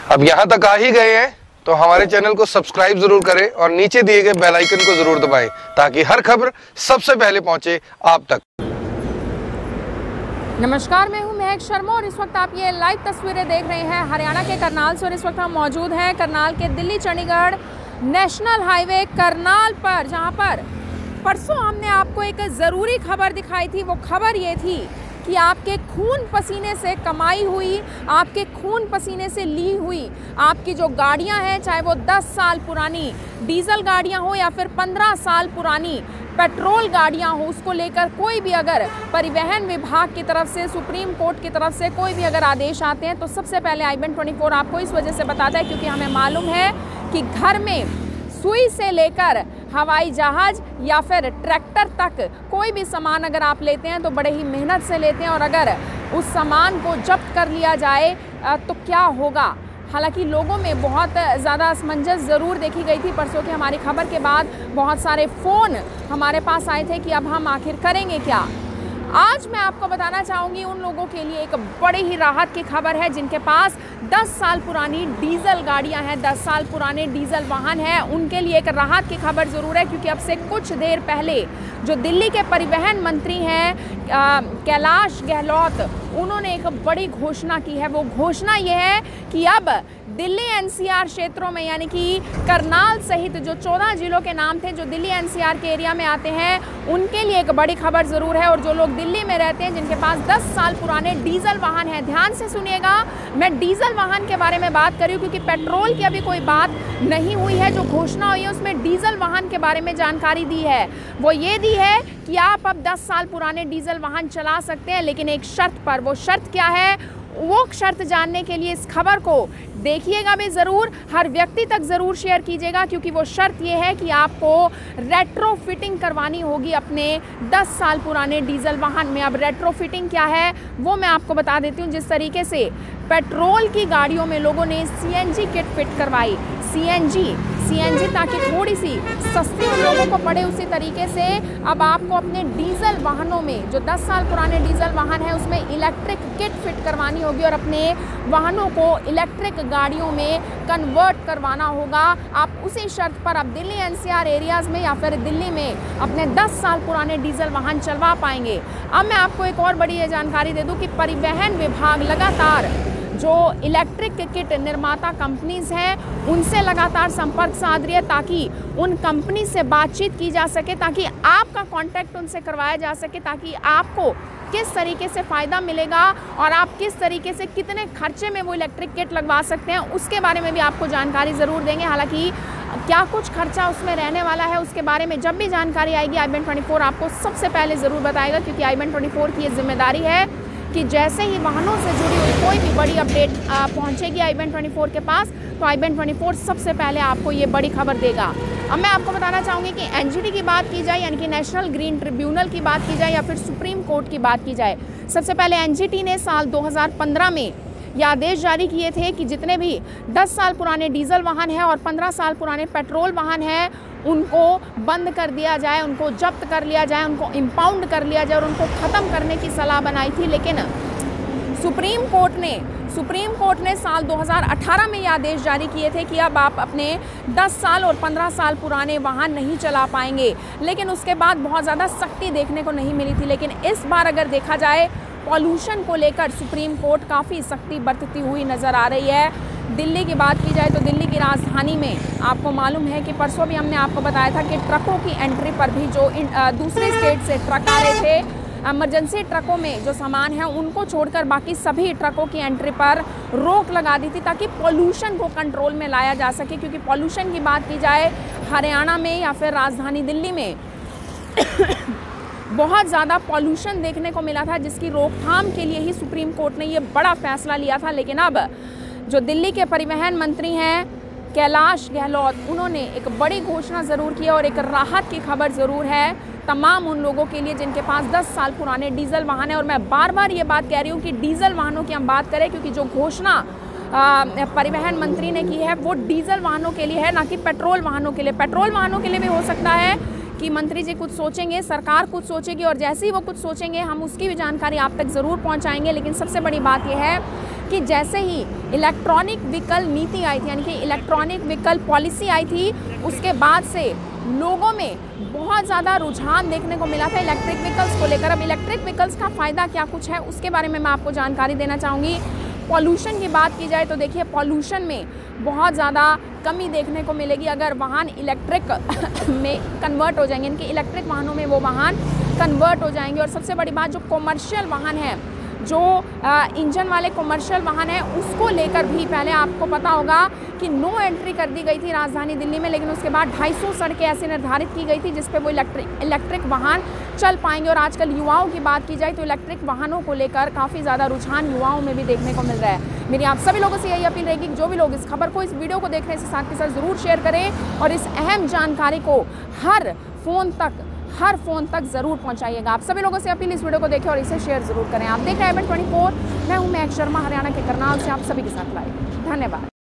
अब यहाँ तक आ ही गए हैं तो हमारे चैनल को सब्सक्राइब जरूर करें और नीचे दिए गए बेल आइकन को जरूर दबाएं ताकि हर खबर सबसे पहले पहुंचे आप तक। नमस्कार, मैं हूं महक शर्मा और इस वक्त आप ये लाइव तस्वीरें देख रहे हैं हरियाणा के करनाल से। और इस वक्त हम मौजूद हैं करनाल के दिल्ली चंडीगढ़ नेशनल हाईवे करनाल पर, जहां पर परसों हमने आपको एक ज़रूरी खबर दिखाई थी। वो खबर ये थी कि आपके खून पसीने से कमाई हुई, आपके खून पसीने से ली हुई आपकी जो गाड़ियां हैं, चाहे वो 10 साल पुरानी डीजल गाड़ियां हो या फिर 15 साल पुरानी पेट्रोल गाड़ियां हो, उसको लेकर कोई भी अगर परिवहन विभाग की तरफ से, सुप्रीम कोर्ट की तरफ से कोई भी अगर आदेश आते हैं तो सबसे पहले i24 आपको इस वजह से बताता है क्योंकि हमें मालूम है कि घर में सुई से लेकर हवाई जहाज या फिर ट्रैक्टर तक कोई भी सामान अगर आप लेते हैं तो बड़े ही मेहनत से लेते हैं, और अगर उस सामान को जब्त कर लिया जाए तो क्या होगा। हालांकि लोगों में बहुत ज़्यादा असमंजस ज़रूर देखी गई थी। परसों की हमारी खबर के बाद बहुत सारे फ़ोन हमारे पास आए थे कि अब हम आखिर करेंगे क्या। आज मैं आपको बताना चाहूँगी उन लोगों के लिए एक बड़ी ही राहत की खबर है जिनके पास 10 साल पुरानी डीजल गाड़ियां हैं, 10 साल पुराने डीजल वाहन हैं। उनके लिए एक राहत की खबर ज़रूर है क्योंकि अब से कुछ देर पहले जो दिल्ली के परिवहन मंत्री हैं कैलाश गहलोत, उन्होंने एक बड़ी घोषणा की है। वो घोषणा ये है कि अब दिल्ली एनसीआर क्षेत्रों में, यानी कि करनाल सहित जो 14 जिलों के नाम थे जो दिल्ली एनसीआर के एरिया में आते हैं, उनके लिए एक बड़ी खबर ज़रूर है। और जो लोग दिल्ली में रहते हैं जिनके पास 10 साल पुराने डीजल वाहन हैं, ध्यान से सुनिएगा, मैं डीजल वाहन के बारे में बात कर रही हूँ क्योंकि पेट्रोल की अभी कोई बात नहीं हुई है। जो घोषणा हुई है उसमें डीजल वाहन के बारे में जानकारी दी है। वो ये दी है कि आप अब 10 साल पुराने डीजल वाहन चला सकते हैं, लेकिन एक शर्त पर। वो शर्त क्या है, वो शर्त जानने के लिए इस खबर को देखिएगा भी ज़रूर, हर व्यक्ति तक ज़रूर शेयर कीजिएगा क्योंकि वो शर्त ये है कि आपको रेट्रो फिटिंग करवानी होगी अपने 10 साल पुराने डीजल वाहन में। अब रेट्रो फिटिंग क्या है वो मैं आपको बता देती हूँ। जिस तरीके से पेट्रोल की गाड़ियों में लोगों ने सीएनजी किट फिट करवाई, सीएनजी ताकि थोड़ी सी सस्ती उन लोगों को पड़े, उसी तरीके से अब आपको अपने डीजल वाहनों में जो 10 साल पुराने डीजल वाहन है उसमें इलेक्ट्रिक किट फिट करवानी होगी और अपने वाहनों को इलेक्ट्रिक गाड़ियों में कन्वर्ट करवाना होगा। आप उसी शर्त पर अब दिल्ली एनसीआर एरियाज़ में या फिर दिल्ली में अपने 10 साल पुराने डीजल वाहन चलवा पाएंगे। अब मैं आपको एक और बड़ी ये जानकारी दे दूँ कि परिवहन विभाग लगातार जो इलेक्ट्रिक किट निर्माता कंपनीज हैं उनसे लगातार संपर्क साध रही है ताकि उन कंपनी से बातचीत की जा सके, ताकि आपका कांटेक्ट उनसे करवाया जा सके, ताकि आपको किस तरीके से फ़ायदा मिलेगा और आप किस तरीके से कितने खर्चे में वो इलेक्ट्रिक किट लगवा सकते हैं उसके बारे में भी आपको जानकारी ज़रूर देंगे। हालांकि क्या कुछ खर्चा उसमें रहने वाला है उसके बारे में जब भी जानकारी आएगी i24 आपको सबसे पहले ज़रूर बताएगा, क्योंकि i24 की ये जिम्मेदारी है कि जैसे ही वाहनों से जुड़ी हुई कोई भी बड़ी अपडेट पहुंचेगी i24 के पास तो i24 सबसे पहले आपको ये बड़ी खबर देगा। अब मैं आपको बताना चाहूँगी कि एनजीटी की बात की जाए, यानी कि नेशनल ग्रीन ट्रिब्यूनल की बात की जाए या फिर सुप्रीम कोर्ट की बात की जाए, सबसे पहले एनजीटी ने साल 2015 में ये आदेश जारी किए थे कि जितने भी 10 साल पुराने डीजल वाहन हैं और 15 साल पुराने पेट्रोल वाहन हैं उनको बंद कर दिया जाए, उनको जब्त कर लिया जाए, उनको इम्पाउंड कर लिया जाए और उनको ख़त्म करने की सलाह बनाई थी। लेकिन सुप्रीम कोर्ट ने साल 2018 में ये आदेश जारी किए थे कि अब आप अपने 10 साल और 15 साल पुराने वाहन नहीं चला पाएंगे। लेकिन उसके बाद बहुत ज़्यादा सख्ती देखने को नहीं मिली थी। लेकिन इस बार अगर देखा जाए पॉल्यूशन को लेकर सुप्रीम कोर्ट काफ़ी सख्ती बरतती हुई नज़र आ रही है। दिल्ली की बात की जाए तो दिल्ली की राजधानी में आपको मालूम है कि परसों भी हमने आपको बताया था कि ट्रकों की एंट्री पर भी जो दूसरे स्टेट से ट्रक आ रहे थे, इमरजेंसी ट्रकों में जो सामान है उनको छोड़कर बाकी सभी ट्रकों की एंट्री पर रोक लगा दी थी ताकि पॉल्यूशन को कंट्रोल में लाया जा सके। क्योंकि पॉल्यूशन की बात की जाए हरियाणा में या फिर राजधानी दिल्ली में बहुत ज़्यादा पॉल्यूशन देखने को मिला था, जिसकी रोकथाम के लिए ही सुप्रीम कोर्ट ने ये बड़ा फैसला लिया था। लेकिन अब जो दिल्ली के परिवहन मंत्री हैं कैलाश गहलोत, उन्होंने एक बड़ी घोषणा ज़रूर की और एक राहत की खबर ज़रूर है तमाम उन लोगों के लिए जिनके पास 10 साल पुराने डीजल वाहन है। और मैं बार बार ये बात कह रही हूँ कि डीजल वाहनों की हम बात करें क्योंकि जो घोषणा परिवहन मंत्री ने की है वो डीजल वाहनों के लिए है, ना कि पेट्रोल वाहनों के लिए। पेट्रोल वाहनों के लिए भी हो सकता है कि मंत्री जी कुछ सोचेंगे, सरकार कुछ सोचेगी और जैसे ही वो कुछ सोचेंगे हम उसकी भी जानकारी आप तक ज़रूर पहुंचाएंगे। लेकिन सबसे बड़ी बात यह है कि जैसे ही इलेक्ट्रॉनिक व्हीकल नीति आई थी, यानी कि इलेक्ट्रॉनिक व्हीकल पॉलिसी आई थी, उसके बाद से लोगों में बहुत ज़्यादा रुझान देखने को मिला था इलेक्ट्रिक व्हीकल्स को लेकर। अब इलेक्ट्रिक व्हीकल्स का फ़ायदा क्या कुछ है उसके बारे में मैं आपको जानकारी देना चाहूँगी। पॉल्यूशन की बात की जाए तो देखिए, पॉल्यूशन में बहुत ज़्यादा कमी देखने को मिलेगी अगर वाहन इलेक्ट्रिक में कन्वर्ट हो जाएंगे, इनके इलेक्ट्रिक वाहनों में वो वाहन कन्वर्ट हो जाएंगे। और सबसे बड़ी बात, जो कॉमर्शियल वाहन है, जो इंजन वाले कॉमर्शियल वाहन है, उसको लेकर भी पहले आपको पता होगा कि नो एंट्री कर दी गई थी राजधानी दिल्ली में, लेकिन उसके बाद 250 सड़कें ऐसे निर्धारित की गई थी जिस पे वो इलेक्ट्रिक वाहन चल पाएंगे। और आजकल युवाओं की बात की जाए तो इलेक्ट्रिक वाहनों को लेकर काफ़ी ज़्यादा रुझान युवाओं में भी देखने को मिल रहा है। मेरी आप सभी लोगों से यही अपील रहेगी कि जो भी लोग इस खबर को, इस वीडियो को देखने से साथ के साथ ज़रूर शेयर करें और इस अहम जानकारी को हर फ़ोन तक ज़रूर पहुंचाइएगा। आप सभी लोगों से अपील, इस वीडियो को देखें और इसे शेयर ज़रूर करें। आप देख रहे हैं IBN 24, मैं हूं महक शर्मा, हरियाणा के करनाल से आप सभी के साथ लाइव। धन्यवाद।